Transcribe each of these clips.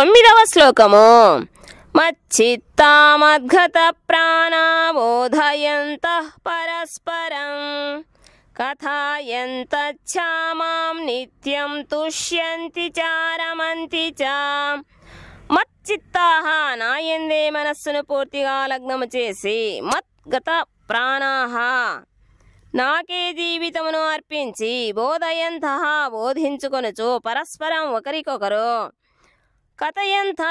9వ శ్లోకము. మచ్చిత్తామద్గత ప్రాణాబోధయంతః పరస్పరం కథాయంతచ్ఛామాం నిత్యం తుష్యంతి చారమంతి చ. మచ్చిత్తాః నాయందే మనస్సును పూర్తిగా లగ్నము చేసి, మద్గత ప్రాణాః నాకే జీవితమును అర్పించి, బోధయంతః బోధించుకొనుచు, పరస్పరం ఒకరికొకరు, కథయంత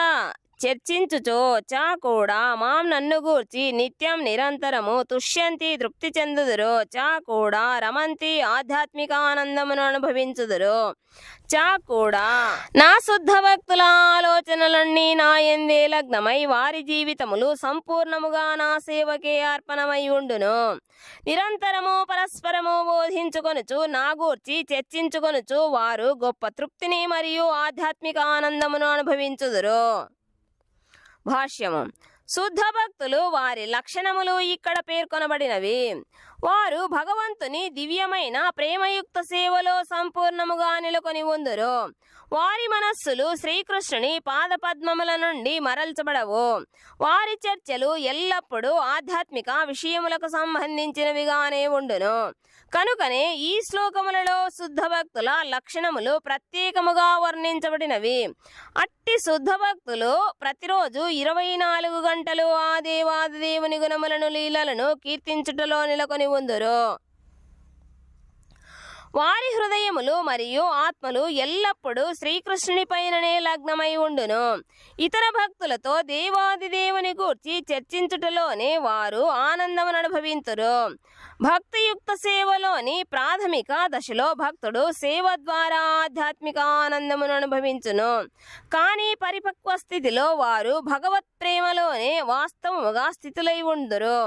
చర్చించుచో, చా కూడా మాం నన్ను గూర్చి, నిత్యం నిరంతరము, తుష్యంతి తృప్తి చెందుదురు, చా కూడా రమంతి ఆధ్యాత్మిక ఆనందమును అనుభవించుదురు, చా కూడా నా శుద్ధ భక్తుల ఆలోచనలన్నీ నాయందే లగ్నమై వారి జీవితములు సంపూర్ణముగా నా సేవకే అర్పణమై ఉండును. నిరంతరము పరస్పరము బోధించుకొనుచు, నా గూర్చి చర్చించుకొనుచు, వారు గొప్ప తృప్తిని మరియు ఆధ్యాత్మిక ఆనందమును అనుభవించుదురు. భాష్యము. శుద్ధ భక్తులు వారి లక్షణములు ఇక్కడ పేర్కొనబడినవి. వారు భగవంతుని దివ్యమైన ప్రేమయుక్త సేవలో సంపూర్ణముగా నెలకొని ఉందురు. వారి మనస్సులు శ్రీకృష్ణుని పాదపద్మముల నుండి మరల్చబడవు. వారి చర్చలు ఎల్లప్పుడూ ఆధ్యాత్మిక విషయములకు సంబంధించినవిగానే ఉండును. కనుకనే ఈ శ్లోకములలో శుద్ధ భక్తుల లక్షణములు ప్రత్యేకముగా వర్ణించబడినవి. అట్టి శుద్ధ భక్తులు ప్రతిరోజు 24 గంటలు ఆ దేవాది దేవుని గుణములను లీలలను కీర్తించుటలో నెలకొని ఉందురు. వారి హృదయములు మరియు ఆత్మలు ఎల్లప్పుడూ శ్రీకృష్ణుని పైననే లగ్నమై ఉండును. ఇతర భక్తులతో దేవాది దేవుని గూర్చి చర్చించుటలోనే వారు ఆనందమును అనుభవింతురు. భక్తియుక్త సేవలోని ప్రాథమిక దశలో భక్తుడు సేవ ద్వారా ఆధ్యాత్మిక ఆనందమును అనుభవించును. కానీ పరిపక్వ స్థితిలో వారు భగవత్ ప్రేమలోనే వాస్తవముగా స్థితులై ఉందురు.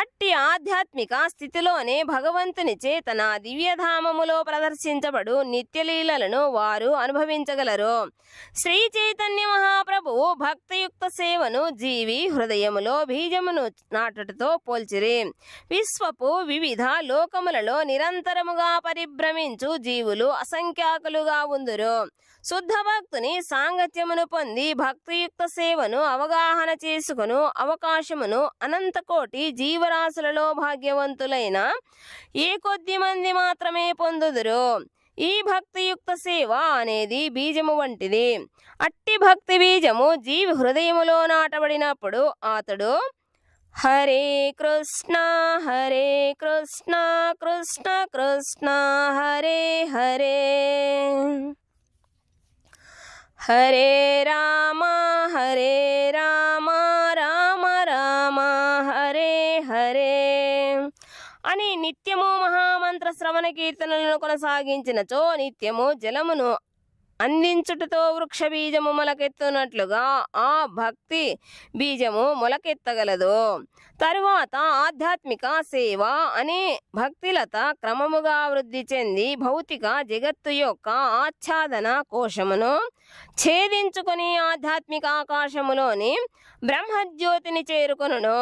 అట్టి ఆధ్యాత్మిక స్థితిలోనే భగవంతుని చేతన దివ్యధామములో ప్రదర్శించబడు నిత్యలీలలను వారు అనుభవించగలరు. శ్రీ చైతన్య మహాప్రభువు భక్తియుక్త సేవను జీవి హృదయములో బీజమును నాటుటతో పోల్చిరి. విశ్వపు వివిధ లోకములలో నిరంతరముగా పరిభ్రమించు జీవులు అసంఖ్యాకులుగా ఉందురు. శుద్ధ భక్తుని సాంగత్యమును పొంది భక్తియుక్త సేవను అవగాహన చేసుకును అవకాశమును అనంతకోటి జీవరాశులలో భాగ్యవంతులైన ఏ కొద్ది మంది మాత్రమే పొందుదురు. ఈ భక్తియుక్త సేవ అనేది బీజము వంటిది. అట్టి భక్తి బీజము జీవి హృదయములో నాటబడినప్పుడు అతడు హరే కృష్ణ కృష్ణ కృష్ణ హరే హరే, హరే రామ రామ రామ హరే హరే అని నిత్యము మహామంత్ర శ్రవణ కీర్తనలను కొనసాగించినచో నిత్యము జలమును అందించుటతో వృక్ష బీజము మొలకెత్తునట్లుగా ఆ భక్తి బీజము మొలకెత్తగలదు. తరువాత ఆధ్యాత్మిక సేవ అనే భక్తిలత క్రమముగా వృద్ధి చెంది భౌతిక జగత్తు యొక్క ఆచ్ఛాదన కోశమును ఛేదించుకొని ఆధ్యాత్మిక ఆకాశములోని బ్రహ్మజ్యోతిని చేరుకొనును.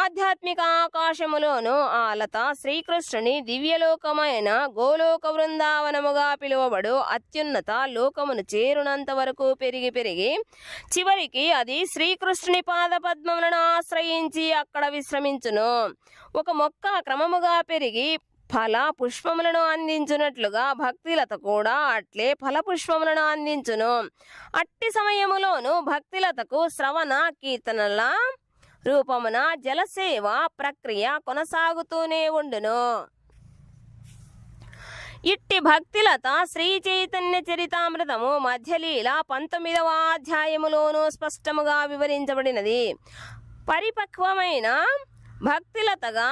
ఆధ్యాత్మిక ఆకాశములోను ఆ లత శ్రీకృష్ణుని దివ్యలోకమైన గోలోక బృందావనముగా పిలువబడు అత్యున్నత లోకమును చేరునంత వరకు పెరిగి చివరికి అది శ్రీకృష్ణుని పాదపద్మములను ఆశ్రయించి అక్కడ విశ్రమించును. ఒక మొక్క క్రమముగా పెరిగి ఫల పుష్పములను అందించునట్లుగా భక్తిలత కూడా అట్లే ఫల పుష్పములను అందించును. అట్టి సమయములోను భక్తిలతకు శ్రవణ కీర్తనల రూపమున జలసేవ ప్రక్రియ కొనసాగుతూనే ఉండును. ఇట్టి భక్తిలత శ్రీ చైతన్య చరితామృతము మధ్యలీల 19వ అధ్యాయములోనూ స్పష్టముగా వివరించబడినది. పరిపక్వమైన భక్తిలతగా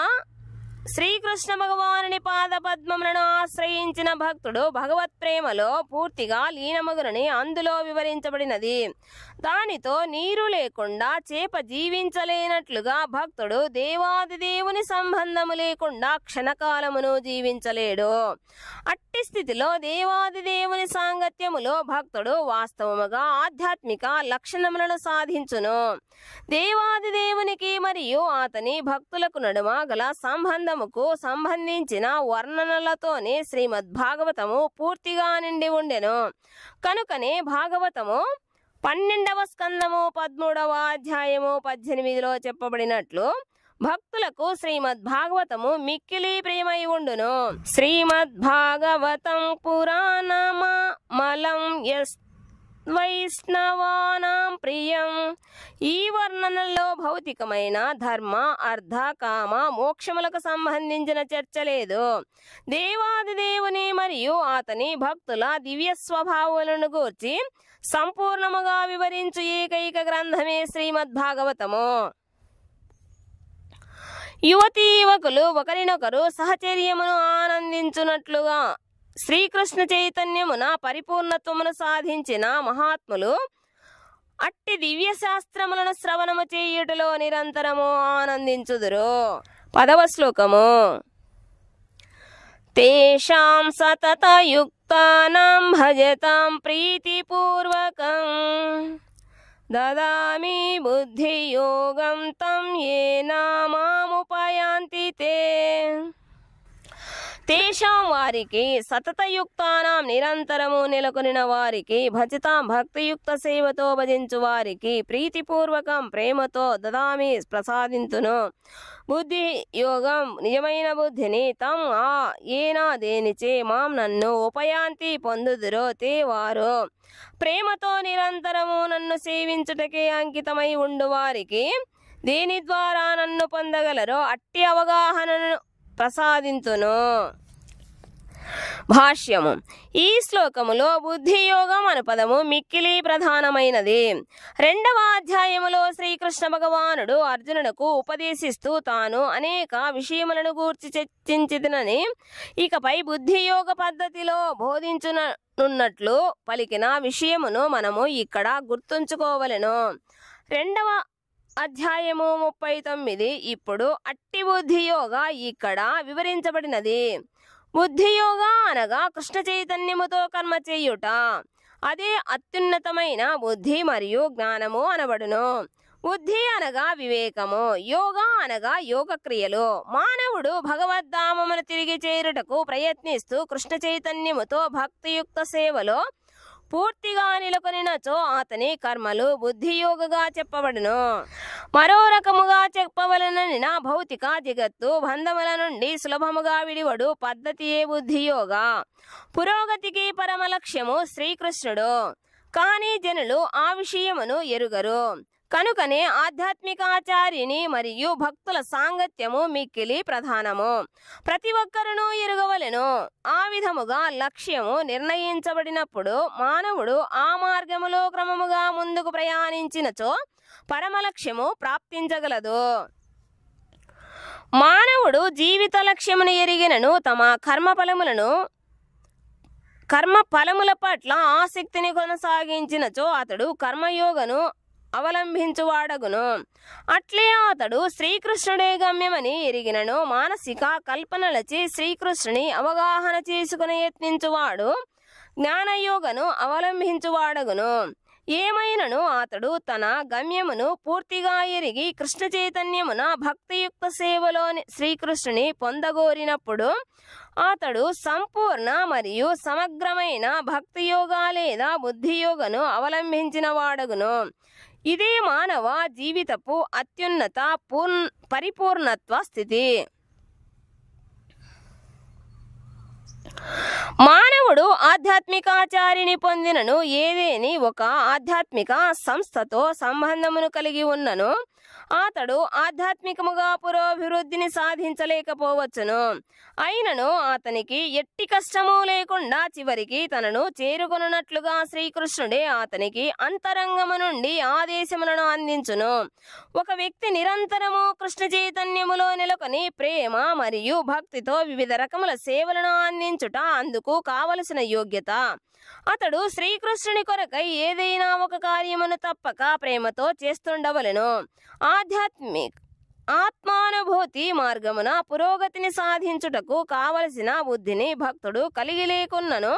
శ్రీకృష్ణ భగవానుని పాదపద్మములను ఆశ్రయించిన భక్తుడు భగవత్ ప్రేమలో పూర్తిగా లీనమగునని అందులో వివరించబడినది. దానితో నీరు లేకుండా చేప జీవించలేనట్లుగా భక్తుడు దేవాది దేవుని సంబంధము లేకుండా క్షణకాలమును జీవించలేడు. అట్టి స్థితిలో దేవాది దేవుని సాంగత్యములో భక్తుడు వాస్తవముగా ఆధ్యాత్మిక లక్షణములను సాధించును. దేవాది దేవునికి మరియు అతని భక్తులకు నడుమ గల సంబంధముకు సంబంధించిన వర్ణనలతోనే శ్రీమద్ భాగవతము పూర్తిగా నిండి ఉండెను. కనుకనే భాగవతము 12వ స్కందము 13వ అధ్యాయము 18లో చెప్పబడినట్లు భక్తులకు శ్రీమద్ భాగవతము మిక్కిలి ప్రియమై ఉండును. శ్రీమద్ భాగవతం పురాణమలం వైష్ణవానాం ప్రియం. ఈ వర్ణనలో భౌతికమైన ధర్మ, అర్థ, కామ, మోక్షములకు సంబంధించిన చర్చ లేదు. దేవాది దేవుని మరియు అతని భక్తుల దివ్య స్వభావాలను గూర్చి సంపూర్ణముగా వివరించు ఏకైక గ్రంథమే శ్రీమద్ భాగవతము. యువతీ యువకులు ఒకరినొకరు సహచర్యమును ఆనందించున్నట్లుగా శ్రీకృష్ణ చైతన్యమున పరిపూర్ణత్వమును సాధించిన మహాత్ములు అట్టి దివ్య శాస్త్రములను శ్రవణము చేయుటలో నిరంతరము ఆనందించుదురు. 10వ శ్లోకము. తేషాం సతతయుక్తానాం భజతాం ప్రీతిపూర్వకం దదామి బుద్ధియోగం తం యేనా మాముపయాంతి తే. తేషాం వారికి, సతతయుక్తానాం నిరంతరము నెలకొనిన వారికి, భజతాం భక్తియుక్త సేవతో భజించు వారికి, ప్రీతిపూర్వకం ప్రేమతో దదామి ప్రసాదింతును బుద్ధి యోగం నిజమైన బుద్ధిని, తం ఏనా దేనిచే మాం నన్ను ఉపయాంతి పొందుదురో తే వారు. ప్రేమతో నిరంతరము నన్ను సేవించుటకే అంకితమై ఉండు వారికి దేని ద్వారా నన్ను పొందగలరో అట్టి అవగాహనను ప్రసాదింతును. భాష్యము. ఈ శ్లోకములో బుద్ధియోగం అను పదము మిక్కిలి ప్రధానమైనది. 2వ అధ్యాయములో శ్రీకృష్ణ భగవానుడు అర్జునునకు ఉపదేశిస్తూ తాను అనేక విషయములను గూర్చి చర్చించినని, ఇకపై బుద్ధియోగ పద్ధతిలో బోధించునున్నట్లు పలికిన విషయమును మనము ఇక్కడ గుర్తుంచుకోవలెను. 2వ అధ్యాయము 39 ఇప్పుడు అట్టి బుద్ధియోగ ఇక్కడ వివరించబడినది. బుద్ధియోగ అనగా కృష్ణ చైతన్యముతో కర్మ చేయుట. అదే అత్యున్నతమైన బుద్ధి మరియు జ్ఞానము అనబడును. బుద్ధి అనగా వివేకము, యోగ అనగా యోగ క్రియలు. మానవుడు భగవద్ధామమును తిరిగి చేరుటకు ప్రయత్నిస్తూ కృష్ణ చైతన్యముతో భక్తియుక్త సేవలో పూర్తిగా నెలకొనినచో అతని కర్మలు బుద్ధియోగగా చెప్పబడును. మరో రకముగా చెప్పవలననిన భౌతిక జగత్తు బంధముల నుండి సులభముగా విడివడు పద్ధతియే బుద్ధియోగ. పురోగతికి పరమ లక్ష్యము శ్రీకృష్ణుడు. కానీ జనులు ఆ విషయమును ఎరుగరు. కనుకనే ఆధ్యాత్మికాచార్యుని మరియు భక్తుల సాంగత్యము మిక్కిలి ప్రధానము. ప్రతి ఒక్కరును ఎరుగవలెను. ఆ విధముగా లక్ష్యము నిర్ణయించబడినప్పుడు మానవుడు ఆ మార్గములో క్రమముగా ముందుకు ప్రయాణించినచో పరమ లక్ష్యము ప్రాప్తించగలదు. మానవుడు జీవిత లక్ష్యమును ఎరిగినను తమ కర్మ ఫలముల పట్ల ఆసక్తిని కొనసాగించినచో అతడు కర్మయోగను అవలంబించువాడగును. అట్లే అతడు శ్రీకృష్ణుడే గమ్యమని ఎరిగినను మానసిక కల్పనలచే శ్రీకృష్ణుని అవగాహన చేసుకుని యత్నించువాడు జ్ఞానయోగను అవలంబించువాడగును. ఏమైనను అతడు తన గమ్యమును పూర్తిగా ఎరిగి కృష్ణ చైతన్యమున భక్తియుక్త సేవలోని శ్రీకృష్ణుని పొందగోరినప్పుడు అతడు సంపూర్ణ మరియు సమగ్రమైన భక్తియోగ లేదా బుద్ధియోగను అవలంబించిన వాడగును. ఇదే మానవ జీవితపు అత్యున్నత పరిపూర్ణత్వ స్థితి. మానవుడు ఆధ్యాత్మికాచార్యుని పొందినను ఏదేని ఒక ఆధ్యాత్మిక సంస్థతో సంబంధమును కలిగి ఉన్నను అతడు ఆధ్యాత్మికముగా పురోభివృద్ధిని సాధించలేకపోవచ్చును. అయినను అతనికి ఎట్టి కష్టము లేకుండా చివరికి తనను చేరుకొనున్నట్లుగా శ్రీకృష్ణుడే అతనికి అంతరంగము నుండి ఆదేశములను అందించును. ఒక వ్యక్తి నిరంతరము కృష్ణ చైతన్యములో నెలకొని ప్రేమ మరియు భక్తితో వివిధ రకముల సేవలను అందించుట అందుకు కావలసిన యోగ్యత. అతడు శ్రీకృష్ణుని కొరకై ఏదైనా ఒక కార్యమును తప్పక ప్రేమతో చేస్తుండవలెను. ఆత్మానుభూతి మార్గమున పురోగతిని సాధించుటకు కావలసిన బుద్ధిని భక్తుడు కలిగి లేకున్నను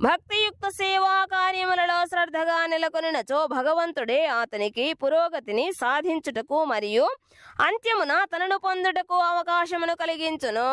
భక్తియుక్త సేవా కార్యములలో శ్రద్ధగా నెలకొనినచో భగవంతుడే అతనికి పురోగతిని సాధించుటకు మరియు అంత్యమున తనను పొందుటకు అవకాశమును కలిగించును.